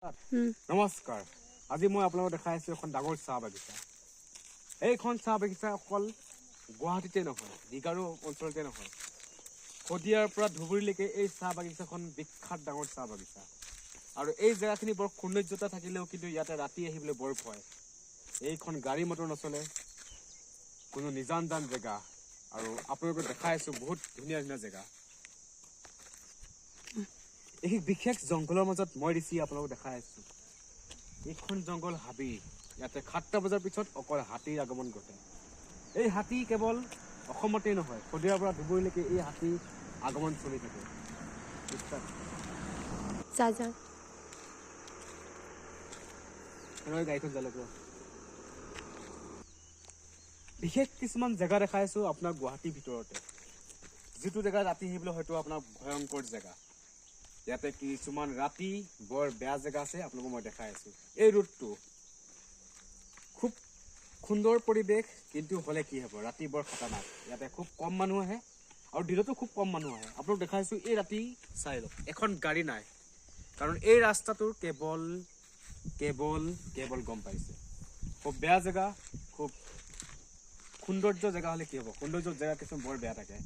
নমস্কাৰ আজি মই আপোনালোকক দেখাই আছো এখন ডাঙৰ চাহ বাগিচা এইখন চাহ বাগিচা অকল গুৱাহাটীতে নহয় ডিগাৰু অঞ্চলতে নহয় কদিয়াৰ পৰা ধুবুৰীলৈকে এই চাহ বাগিচাখন বিখ্যাত ডাঙৰ চাহ বাগিচা আৰু এই জেগাখিনি বৰ সৌন্দৰ্যতা থাকিলেও কিন্তু ইয়াতে ৰাতি আহিবলৈ বৰ ভয় এইখন গাড়ী মটৰ নচলে কোনো নিজান জান জেগা আৰু আপোনালোকক দেখাই আছো বহুত ধুনীয়া ধুনীয়া জেগা এই বিশেষ জংঘলৰ মাজত মই ঋষি আপোনালোকক দেখাই আছো এইখন জংঘল হাবি ইয়াতে 7টা বজাৰ পিছত অকল হাতীৰ আগমন ঘটে এই হাতী কেৱল অসমতেই নহয় কদিয়াৰ পৰা ধুবুৰীলৈকে এই হাতী আগমন চলি থাকে গাড়ীখন যালে বিশেষ কিছুমান জেগা দেখাই আছো আপোনাৰ গুৱাহাটীৰ ভিতৰতে যিটো জেগা ৰাতি আহিবলৈ হয়তো আপোনাৰ ভয়ংকৰ জেগা ইয়াতে কিছুমান ৰাতি বৰ বেয়া জেগা আছে আপোনালোকক মই দেখাই আছো এই ৰুটটো খুব সুন্দৰ পৰিৱেশ কিন্তু হলে কি হ'ব ৰাতি বৰ খতৰনাক ইয়াতে খুব কম মানুহ আহে আৰু দিনতো খুব কম মানুহ আহে আপোনালোক দেখাইছো এই ৰাতি চাই লওক এখন গাড়ী নাই কাৰণ এই ৰাস্তাটোৰ কেৱল গম পাইছে খুব বেয়া জেগা খুব সৌন্দৰ্য জেগা হলে কি হ'ব সৌন্দৰ্য জেগা কিছুমান বৰ বেয়া থাকে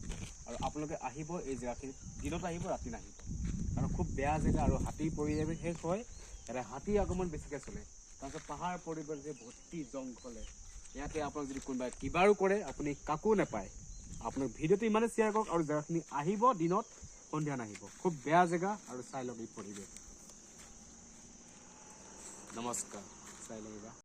আৰু আপোনালোকে আহিব এই জেগাখিনি দিনত আহিব ৰাতি নাহিব আৰু খুব বেয়া জেগা আৰু হাতী পৰিৱেশ শেষ হয় ইয়াতে হাতীৰ আগমন বেছিকৈ চলে তাৰপিছত পাহাৰ পৰিৱেশ ভৰ্তি জংঘলে ইয়াতে আপোনাক যদি কোনোবাই কিবাৰো কৰে আপুনি কাকো নাপায় আপোনাক ভিডিঅ'টো ইমানে শ্বেয়াৰ কৰক আৰু জেগাখিনি আহিব দিনত সন্ধিয়া নাহিব খুব বেয়া জেগা আৰু চাই লওক এই পৰিৱেশ নমস্কাৰ চাই লওক